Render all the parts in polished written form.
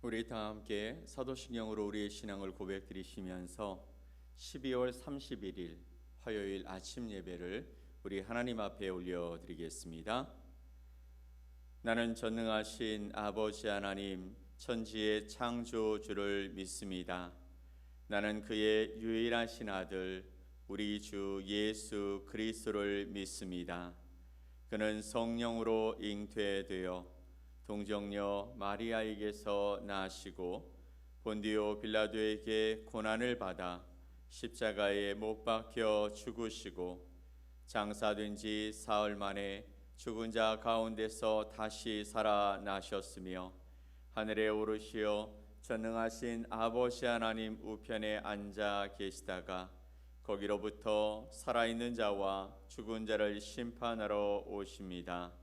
우리 다 함께 사도신경으로 우리의 신앙을 고백드리시면서 12월 31일 화요일 아침 예배를 우리 하나님 앞에 올려드리겠습니다. 나는 전능하신 아버지 하나님 천지의 창조주를 믿습니다. 나는 그의 유일하신 아들 우리 주 예수 그리스도를 믿습니다. 그는 성령으로 잉태되어 동정녀 마리아에게서 나시고 본디오 빌라도에게 고난을 받아 십자가에 못 박혀 죽으시고 장사된 지 사흘 만에 죽은 자 가운데서 다시 살아나셨으며 하늘에 오르시어 전능하신 아버지 하나님 우편에 앉아 계시다가 거기로부터 살아있는 자와 죽은 자를 심판하러 오십니다.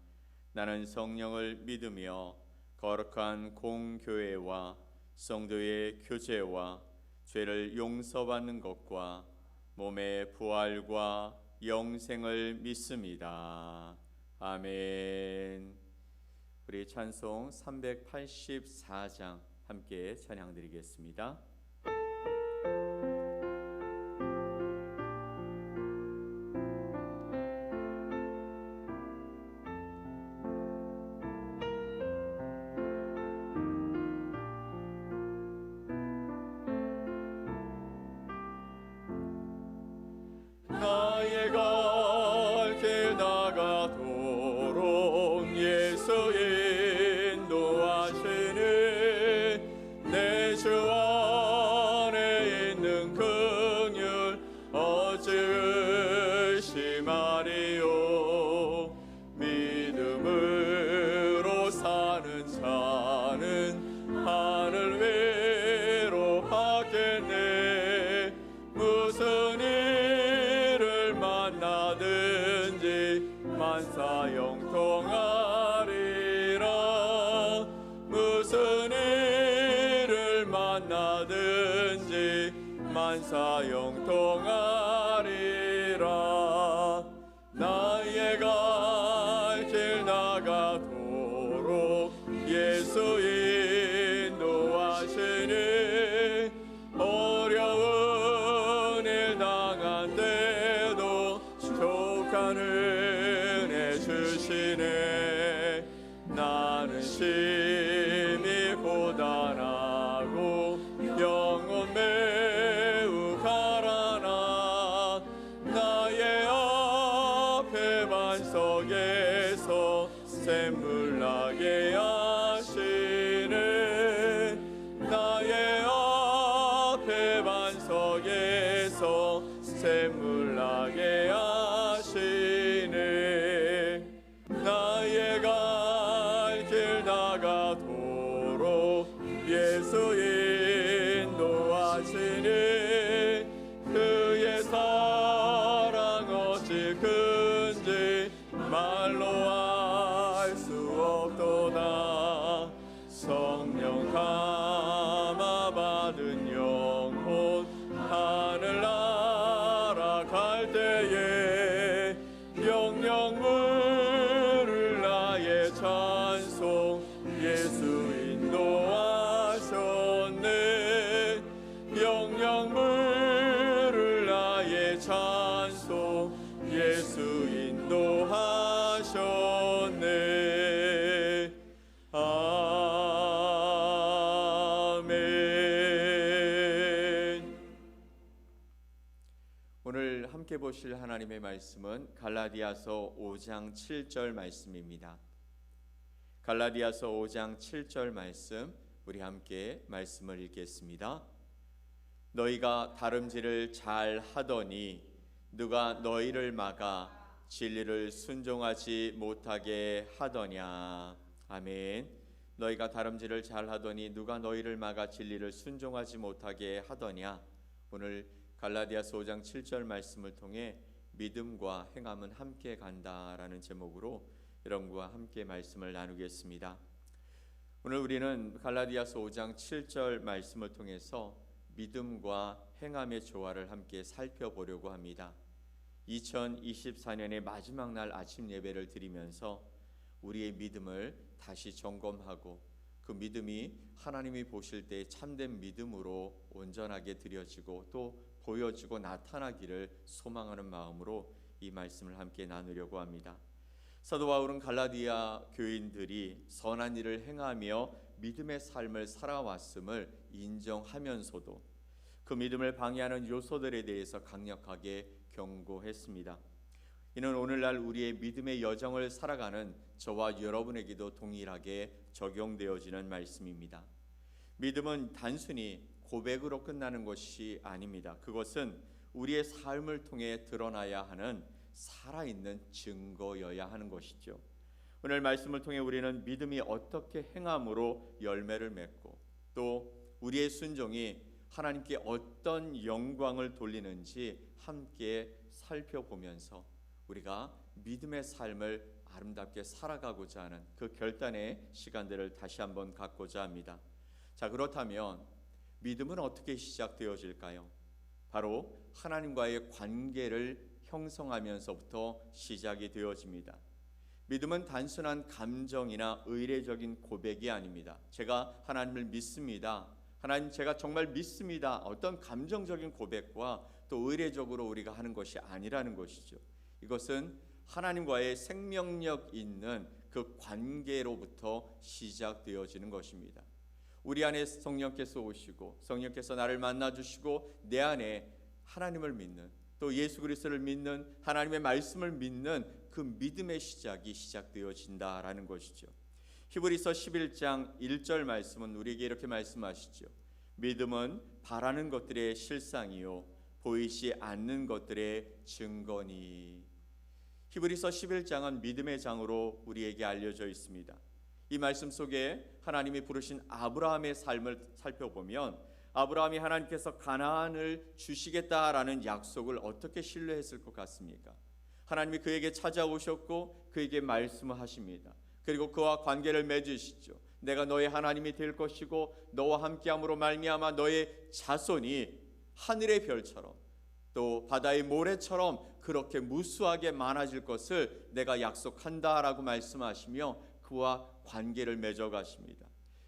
나는 성령을 믿으며 거룩한 공교회와 성도의 교제와 죄를 용서받는 것과 몸의 부활과 영생을 믿습니다. 아멘. 우리 찬송 384장 함께 찬양드리겠습니다. 나의 갈 길 나가도록 예수 인도하시니 내 주 안에 있는 긍휼 어찌 의심하리요. 믿음으로 사는 자는 하늘 위로 하겠네. 무슨 일을 만나든지 만사형통하리라. 무슨 일을 만나든지 만사형통하리라. 나의 갈 길 나가도록 예수 인도하시니 어려운 일 당한 때도 족한 은혜 주시네. 나는 심히 고단하고 영혼 매우 가라나. 나의 앞에 반석에서 샘물 나게 하시네. 나의 앞에 반석에서 샘물 나게 하시네. 나의 갈 길 나가도록 예수 인도하시니 그의 사랑 어찌 큰지 말로 알 수 없도다. 성령 감화 받은 영혼 하늘 날아갈 때에 영영 물을 나의 찬송 예수 인도하셨네. 영영 물을 나의 찬송 예수 인도하셨네. 아멘. 오늘 함께 보실 하나님의 말씀은 갈라디아서 5장 7절 말씀입니다. 갈라디아서 5장 7절 말씀 우리 함께 말씀을 읽겠습니다. 너희가 다름질을 잘 하더니 누가 너희를 막아 진리를 순종하지 못하게 하더냐. 아멘. 너희가 다름질을 잘 하더니 누가 너희를 막아 진리를 순종하지 못하게 하더냐. 오늘 갈라디아서 5장 7절 말씀을 통해 믿음과 행함은 함께 간다라는 제목으로 여러분과 함께 말씀을 나누겠습니다. 오늘 우리는 갈라디아서 5장 7절 말씀을 통해서 믿음과 행함의 조화를 함께 살펴보려고 합니다. 2024년의 마지막 날 아침 예배를 드리면서 우리의 믿음을 다시 점검하고 그 믿음이 하나님이 보실 때 참된 믿음으로 온전하게 드려지고 또 보여지고 나타나기를 소망하는 마음으로 이 말씀을 함께 나누려고 합니다. 사도 바울은 갈라디아 교인들이 선한 일을 행하며 믿음의 삶을 살아왔음을 인정하면서도 그 믿음을 방해하는 요소들에 대해서 강력하게 경고했습니다. 이는 오늘날 우리의 믿음의 여정을 살아가는 저와 여러분에게도 동일하게 적용되어지는 말씀입니다. 믿음은 단순히 고백으로 끝나는 것이 아닙니다. 그것은 우리의 삶을 통해 드러나야 하는 살아있는 증거여야 하는 것이죠. 오늘 말씀을 통해 우리는 믿음이 어떻게 행함으로 열매를 맺고 또 우리의 순종이 하나님께 어떤 영광을 돌리는지 함께 살펴보면서 우리가 믿음의 삶을 아름답게 살아가고자 하는 그 결단의 시간들을 다시 한번 갖고자 합니다. 자, 그렇다면 믿음은 어떻게 시작되어질까요? 바로 하나님과의 관계를 형성하면서부터 시작이 되어집니다. 믿음은 단순한 감정이나 의례적인 고백이 아닙니다. 제가 하나님을 믿습니다. 하나님 제가 정말 믿습니다. 어떤 감정적인 고백과 또 의례적으로 우리가 하는 것이 아니라는 것이죠. 이것은 하나님과의 생명력 있는 그 관계로부터 시작되어지는 것입니다. 우리 안에 성령께서 오시고 성령께서 나를 만나주시고 내 안에 하나님을 믿는 또 예수 그리스도를 믿는 하나님의 말씀을 믿는 그 믿음의 시작이 시작되어진다라는 것이죠. 히브리서 11장 1절 말씀은 우리에게 이렇게 말씀하시죠. 믿음은 바라는 것들의 실상이요 보이지 않는 것들의 증거니. 히브리서 11장은 믿음의 장으로 우리에게 알려져 있습니다. 이 말씀 속에 하나님이 부르신 아브라함의 삶을 살펴보면 아브라함이 하나님께서 가나안을 주시겠다라는 약속을 어떻게 신뢰했을 것 같습니까? 하나님이 그에게 찾아오셨고 그에게 말씀하십니다. 그리고 그와 관계를 맺으시죠. 내가 너의 하나님이 될 것이고 너와 함께함으로 말미암아 너의 자손이 하늘의 별처럼 또 바다의 모래처럼 그렇게 무수하게 많아질 것을 내가 약속한다라고 말씀하시며 그와 관계를 맺어 가십니다.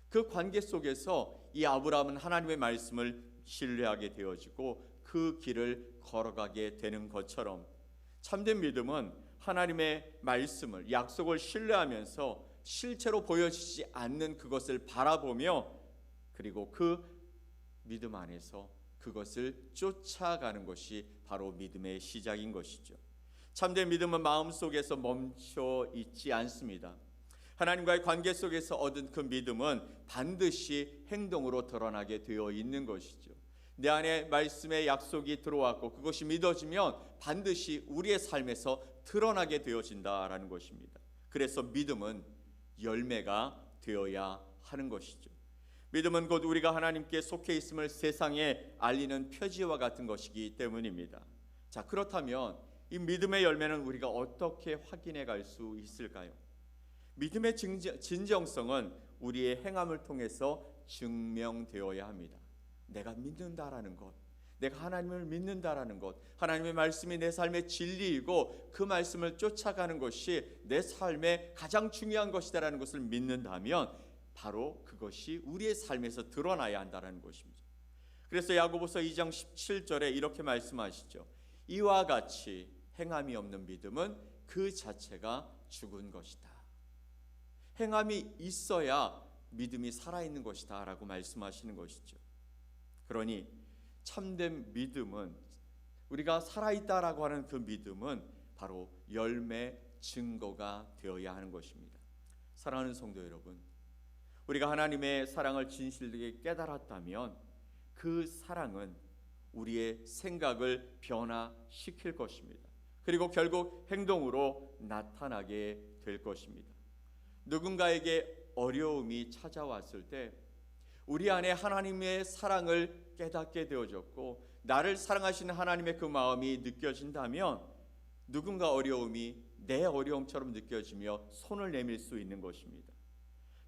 그 관계 속에서 이 아브라함은 하나님의 말씀을 신뢰하게 되어지고 그 길을 걸어가게 되는 것처럼 참된 믿음은 하나님의 말씀을 약속을 신뢰하면서 실체로 보여지지 않는 그것을 바라보며 그리고 그 믿음 안에서 그것을 쫓아가는 것이 바로 믿음의 시작인 것이죠. 참된 믿음은 마음속에서 멈춰 있지 않습니다. 하나님과의 관계 속에서 얻은 그 믿음은 반드시 행동으로 드러나게 되어 있는 것이죠. 내 안에 말씀의 약속이 들어왔고 그것이 믿어지면 반드시 우리의 삶에서 드러나게 되어진다라는 것입니다. 그래서 믿음은 열매가 되어야 하는 것이죠. 믿음은 곧 우리가 하나님께 속해 있음을 세상에 알리는 표지와 같은 것이기 때문입니다. 자, 그렇다면 이 믿음의 열매는 우리가 어떻게 확인해 갈 수 있을까요? 믿음의 진정성은 우리의 행함을 통해서 증명되어야 합니다. 내가 믿는다라는 것, 내가 하나님을 믿는다라는 것, 하나님의 말씀이 내 삶의 진리이고 그 말씀을 쫓아가는 것이 내 삶의 가장 중요한 것이다라는 것을 믿는다면 바로 그것이 우리의 삶에서 드러나야 한다는 것입니다. 그래서 야고보서 2장 17절에 이렇게 말씀하시죠. 이와 같이 행함이 없는 믿음은 그 자체가 죽은 것이다. 행함이 있어야 믿음이 살아있는 것이다 라고 말씀하시는 것이죠. 그러니 참된 믿음은 우리가 살아있다라고 하는 그 믿음은 바로 열매 증거가 되어야 하는 것입니다. 사랑하는 성도 여러분, 우리가 하나님의 사랑을 진실되게 깨달았다면 그 사랑은 우리의 생각을 변화시킬 것입니다. 그리고 결국 행동으로 나타나게 될 것입니다. 누군가에게 어려움이 찾아왔을 때 우리 안에 하나님의 사랑을 깨닫게 되어졌고 나를 사랑하시는 하나님의 그 마음이 느껴진다면 누군가 어려움이 내 어려움처럼 느껴지며 손을 내밀 수 있는 것입니다.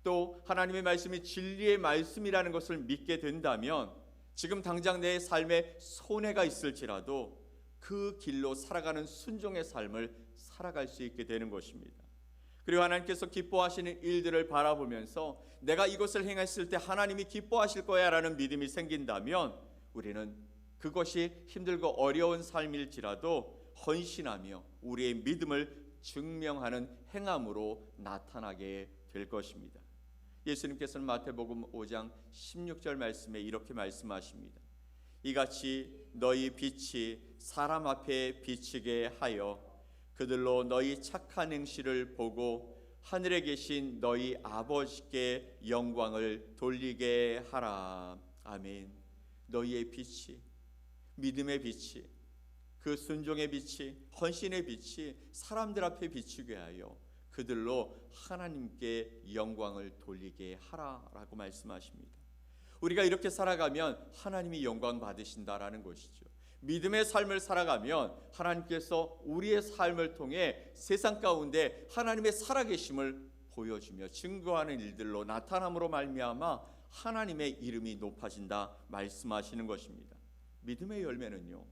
또 하나님의 말씀이 진리의 말씀이라는 것을 믿게 된다면 지금 당장 내 삶에 손해가 있을지라도 그 길로 살아가는 순종의 삶을 살아갈 수 있게 되는 것입니다. 그리고 하나님께서 기뻐하시는 일들을 바라보면서 내가 이것을 행했을 때 하나님이 기뻐하실 거야 라는 믿음이 생긴다면 우리는 그것이 힘들고 어려운 삶일지라도 헌신하며 우리의 믿음을 증명하는 행함으로 나타나게 될 것입니다. 예수님께서는 마태복음 5장 16절 말씀에 이렇게 말씀하십니다. 이같이 너희 빛이 사람 앞에 비치게 하여 그들로 너희 착한 행실을 보고 하늘에 계신 너희 아버지께 영광을 돌리게 하라. 아멘. 너희의 빛이, 믿음의 빛이, 그 순종의 빛이, 헌신의 빛이 사람들 앞에 비추게 하여 그들로 하나님께 영광을 돌리게 하라라고 말씀하십니다. 우리가 이렇게 살아가면 하나님이 영광 받으신다라는 것이죠. 믿음의 삶을 살아가면 하나님께서 우리의 삶을 통해 세상 가운데 하나님의 살아계심을 보여주며 증거하는 일들로 나타남으로 말미암아 하나님의 이름이 높아진다 말씀하시는 것입니다. 믿음의 열매는요,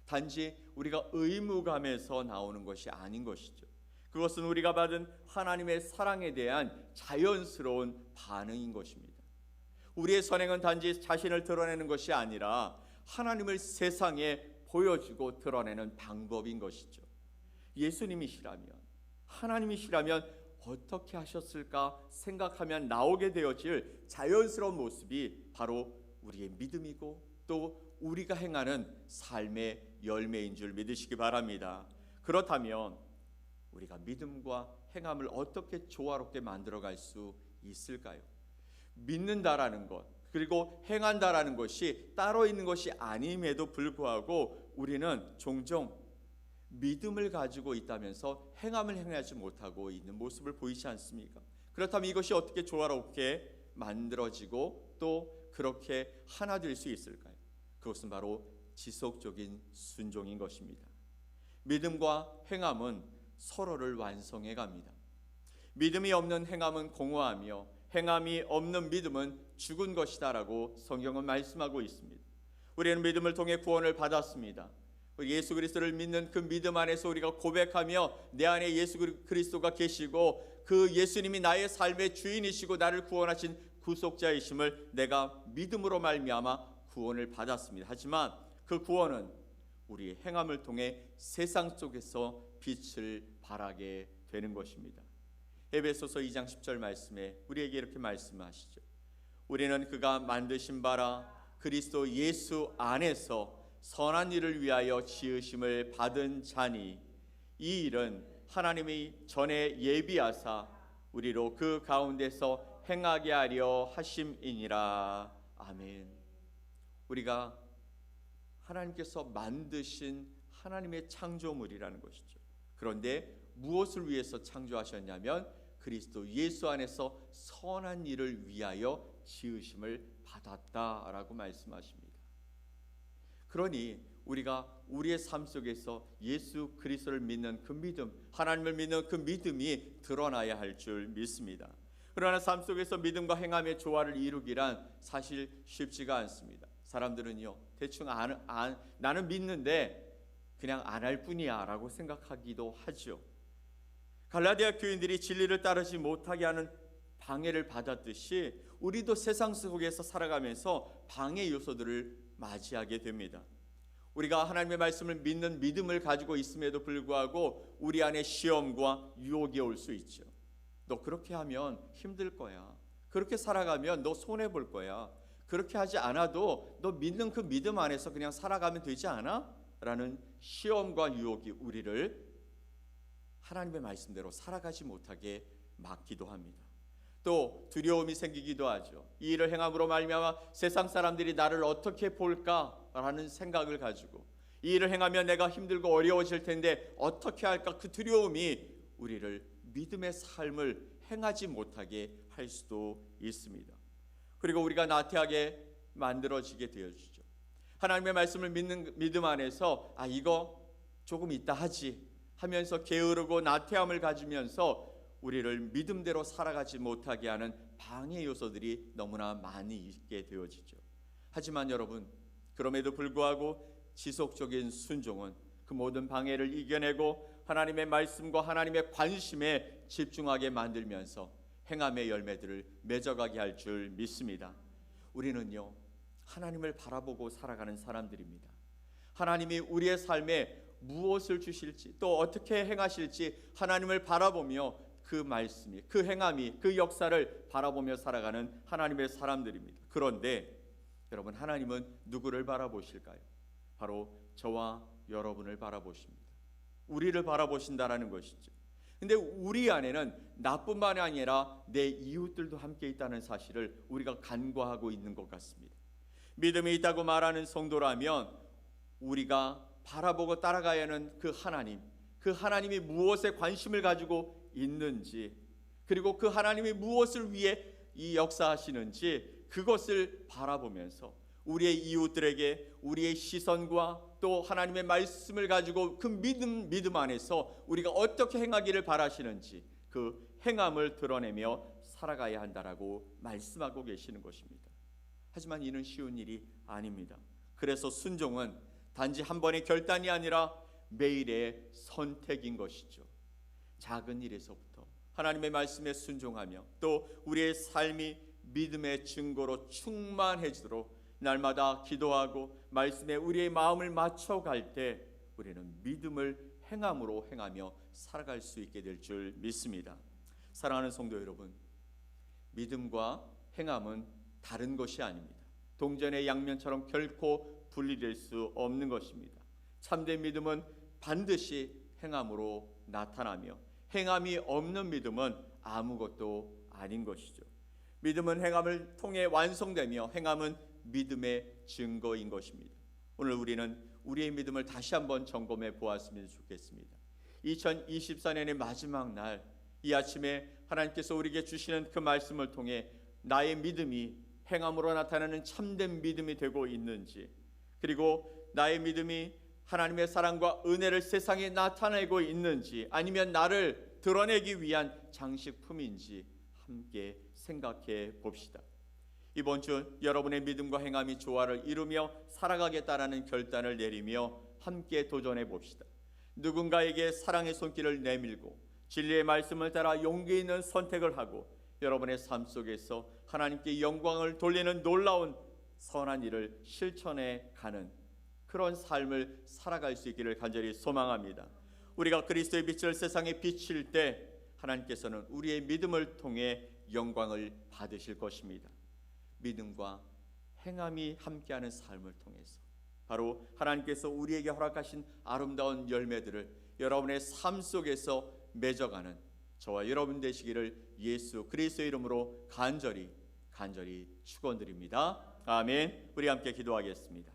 단지 우리가 의무감에서 나오는 것이 아닌 것이죠. 그것은 우리가 받은 하나님의 사랑에 대한 자연스러운 반응인 것입니다. 우리의 선행은 단지 자신을 드러내는 것이 아니라 하나님을 세상에 보여주고 드러내는 방법인 것이죠. 예수님이시라면, 하나님이시라면 어떻게 하셨을까 생각하면 나오게 되어질 자연스러운 모습이 바로 우리의 믿음이고 또 우리가 행하는 삶의 열매인 줄 믿으시기 바랍니다. 그렇다면 우리가 믿음과 행함을 어떻게 조화롭게 만들어갈 수 있을까요? 믿는다라는 것, 그리고 행한다라는 것이 따로 있는 것이 아님에도 불구하고 우리는 종종 믿음을 가지고 있다면서 행함을 행하지 못하고 있는 모습을 보이지 않습니까? 그렇다면 이것이 어떻게 조화롭게 만들어지고 또 그렇게 하나 될 수 있을까요? 그것은 바로 지속적인 순종인 것입니다. 믿음과 행함은 서로를 완성해 갑니다. 믿음이 없는 행함은 공허하며 행함이 없는 믿음은 죽은 것이다라고 성경은 말씀하고 있습니다. 우리는 믿음을 통해 구원을 받았습니다. 예수 그리스도를 믿는 그 믿음 안에서 우리가 고백하며 내 안에 예수 그리스도가 계시고 그 예수님이 나의 삶의 주인이시고 나를 구원하신 구속자이심을 내가 믿음으로 말미암아 구원을 받았습니다. 하지만 그 구원은 우리의 행함을 통해 세상 속에서 빛을 발하게 되는 것입니다. 에베소서 2장 10절 말씀에 우리에게 이렇게 말씀하시죠. 우리는 그가 만드신 바라 그리스도 예수 안에서 선한 일을 위하여 지으심을 받은 자니 이 일은 하나님이 전에 예비하사 우리로 그 가운데서 행하게 하려 하심이니라. 아멘. 우리가 하나님께서 만드신 하나님의 창조물이라는 것이죠. 그런데 무엇을 위해서 창조하셨냐면 그리스도 예수 안에서 선한 일을 위하여 지으심을 받았다라고 말씀하십니다. 그러니 우리가 우리의 삶 속에서 예수 그리스도를 믿는 그 믿음, 하나님을 믿는 그 믿음이 드러나야 할 줄 믿습니다. 그러나 삶 속에서 믿음과 행함의 조화를 이루기란 사실 쉽지가 않습니다. 사람들은요, 대충 나는 믿는데 그냥 안 할 뿐이야 라고 생각하기도 하죠. 갈라디아 교인들이 진리를 따르지 못하게 하는 방해를 받았듯이 우리도 세상 속에서 살아가면서 방해 요소들을 맞이하게 됩니다. 우리가 하나님의 말씀을 믿는 믿음을 가지고 있음에도 불구하고 우리 안에 시험과 유혹이 올 수 있죠. 너 그렇게 하면 힘들 거야. 그렇게 살아가면 너 손해볼 거야. 그렇게 하지 않아도 너 믿는 그 믿음 안에서 그냥 살아가면 되지 않아? 라는 시험과 유혹이 우리를 하나님의 말씀대로 살아가지 못하게 막기도 합니다. 또 두려움이 생기기도 하죠. 이 일을 행함으로 말미암아 세상 사람들이 나를 어떻게 볼까라는 생각을 가지고 이 일을 행하면 내가 힘들고 어려워질 텐데 어떻게 할까, 그 두려움이 우리를 믿음의 삶을 행하지 못하게 할 수도 있습니다. 그리고 우리가 나태하게 만들어지게 되어주죠. 하나님의 말씀을 믿는 믿음 안에서 이거 조금 이따 하지 하면서 게으르고 나태함을 가지면서 우리를 믿음대로 살아가지 못하게 하는 방해 요소들이 너무나 많이 있게 되어지죠. 하지만 여러분, 그럼에도 불구하고 지속적인 순종은 그 모든 방해를 이겨내고 하나님의 말씀과 하나님의 관심에 집중하게 만들면서 행함의 열매들을 맺어가게 할 줄 믿습니다. 우리는요, 하나님을 바라보고 살아가는 사람들입니다. 하나님이 우리의 삶에 무엇을 주실지 또 어떻게 행하실지 하나님을 바라보며 그 말씀이, 그 행함이, 그 역사를 바라보며 살아가는 하나님의 사람들입니다. 그런데 여러분, 하나님은 누구를 바라보실까요? 바로 저와 여러분을 바라보십니다. 우리를 바라보신다라는 것이죠. 근데 우리 안에는 나뿐만 아니라 내 이웃들도 함께 있다는 사실을 우리가 간과하고 있는 것 같습니다. 믿음이 있다고 말하는 성도라면 우리가 바라보고 따라가야 하는 그 하나님, 그 하나님이 무엇에 관심을 가지고 있는지, 그리고 그 하나님이 무엇을 위해 이 역사하시는지 그것을 바라보면서 우리의 이웃들에게 우리의 시선과 또 하나님의 말씀을 가지고 그 믿음 안에서 우리가 어떻게 행하기를 바라시는지 그 행함을 드러내며 살아가야 한다라고 말씀하고 계시는 것입니다. 하지만 이는 쉬운 일이 아닙니다. 그래서 순종은 단지 한 번의 결단이 아니라 매일의 선택인 것이죠. 작은 일에서부터 하나님의 말씀에 순종하며 또 우리의 삶이 믿음의 증거로 충만해지도록 날마다 기도하고 말씀에 우리의 마음을 맞춰갈 때 우리는 믿음을 행함으로 행하며 살아갈 수 있게 될 줄 믿습니다. 사랑하는 성도 여러분, 믿음과 행함은 다른 것이 아닙니다. 동전의 양면처럼 결코 분리될 수 없는 것입니다. 참된 믿음은 반드시 행함으로 나타나며 행함이 없는 믿음은 아무것도 아닌 것이죠. 믿음은 행함을 통해 완성되며 행함은 믿음의 증거인 것입니다. 오늘 우리는 우리의 믿음을 다시 한번 점검해 보았으면 좋겠습니다. 2024년의 마지막 날, 이 아침에 하나님께서 우리에게 주시는 그 말씀을 통해 나의 믿음이 행함으로 나타나는 참된 믿음이 되고 있는지, 그리고 나의 믿음이 하나님의 사랑과 은혜를 세상에 나타내고 있는지, 아니면 나를 드러내기 위한 장식품인지 함께 생각해 봅시다. 이번 주 여러분의 믿음과 행함이 조화를 이루며 살아가겠다라는 결단을 내리며 함께 도전해 봅시다. 누군가에게 사랑의 손길을 내밀고 진리의 말씀을 따라 용기 있는 선택을 하고 여러분의 삶 속에서 하나님께 영광을 돌리는 놀라운 선한 일을 실천해 가는 그런 삶을 살아갈 수 있기를 간절히 소망합니다. 우리가 그리스도의 빛을 세상에 비칠 때 하나님께서는 우리의 믿음을 통해 영광을 받으실 것입니다. 믿음과 행함이 함께하는 삶을 통해서 바로 하나님께서 우리에게 허락하신 아름다운 열매들을 여러분의 삶 속에서 맺어가는 저와 여러분 되시기를 예수 그리스도의 이름으로 간절히 축원드립니다. 아멘. 우리 함께 기도하겠습니다.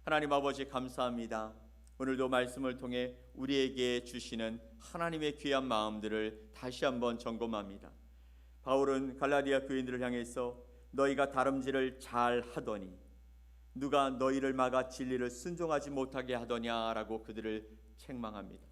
하나님 아버지 감사합니다. 오늘도 말씀을 통해 우리에게 주시는 하나님의 귀한 마음들을 다시 한번 점검합니다. 바울은 갈라디아 교인들을 향해서 너희가 다름질을 잘 하더니 누가 너희를 막아 진리를 순종하지 못하게 하더냐라고 그들을 책망합니다.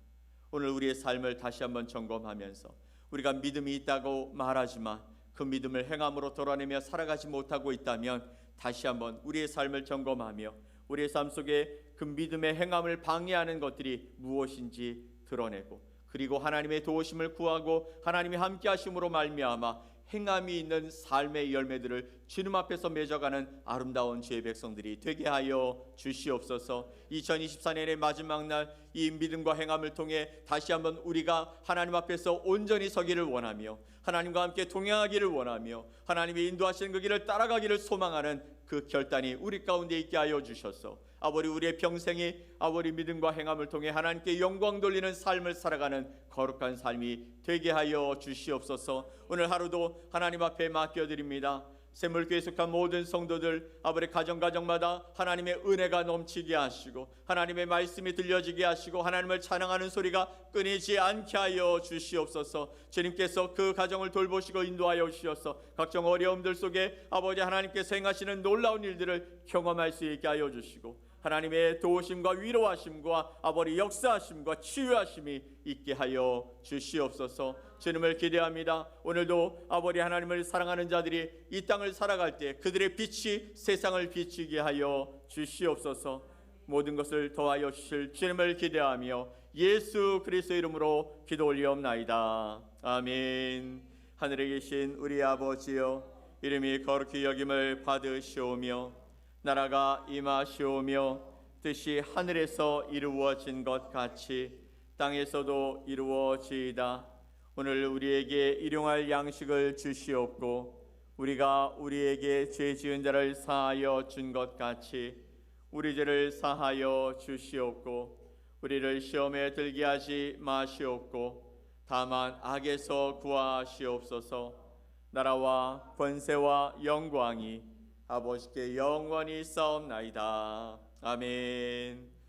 오늘 우리의 삶을 다시 한번 점검하면서 우리가 믿음이 있다고 말하지만 그 믿음을 행함으로 드러내며 살아가지 못하고 있다면 다시 한번 우리의 삶을 점검하며 우리의 삶 속에 그 믿음의 행함을 방해하는 것들이 무엇인지 드러내고 그리고 하나님의 도우심을 구하고 하나님의 함께 하심으로 말미암아 행함이 있는 삶의 열매들을 주님 앞에서 맺어가는 아름다운 주의 백성들이 되게 하여 주시옵소서. 2024년의 마지막 날 이 믿음과 행함을 통해 다시 한번 우리가 하나님 앞에서 온전히 서기를 원하며 하나님과 함께 동행하기를 원하며 하나님의 인도하시는 그 길을 따라가기를 소망하는 그 결단이 우리 가운데 있게 하여 주셔서 아버지 우리의 평생이 아버지 믿음과 행함을 통해 하나님께 영광 돌리는 삶을 살아가는 거룩한 삶이 되게 하여 주시옵소서. 오늘 하루도 하나님 앞에 맡겨드립니다. 샘물교회에 속한 모든 성도들 아버지 가정마다 하나님의 은혜가 넘치게 하시고 하나님의 말씀이 들려지게 하시고 하나님을 찬양하는 소리가 끊이지 않게 하여 주시옵소서. 주님께서 그 가정을 돌보시고 인도하여 주셔서 각종 어려움들 속에 아버지 하나님께서 행하시는 놀라운 일들을 경험할 수 있게 하여 주시고 하나님의 도우심과 위로하심과 아버지 역사하심과 치유하심이 있게 하여 주시옵소서. 주님을 기대합니다. 오늘도 아버지 하나님을 사랑하는 자들이 이 땅을 살아갈 때 그들의 빛이 세상을 비추게 하여 주시옵소서. 모든 것을 더하여 주실 주님을 기대하며 예수 그리스도 이름으로 기도 올리옵나이다. 아멘. 하늘에 계신 우리 아버지여, 이름이 거룩히 여김을 받으시오며 나라가 임하시오며 뜻이 하늘에서 이루어진 것 같이 땅에서도 이루어지이다. 오늘 우리에게 일용할 양식을 주시옵고 우리가 우리에게 죄 지은 자를 사하여 준 것 같이 우리 죄를 사하여 주시옵고 우리를 시험에 들게 하지 마시옵고 다만 악에서 구하시옵소서. 나라와 권세와 영광이 아버지께 영원히 싸움나이다. 아멘.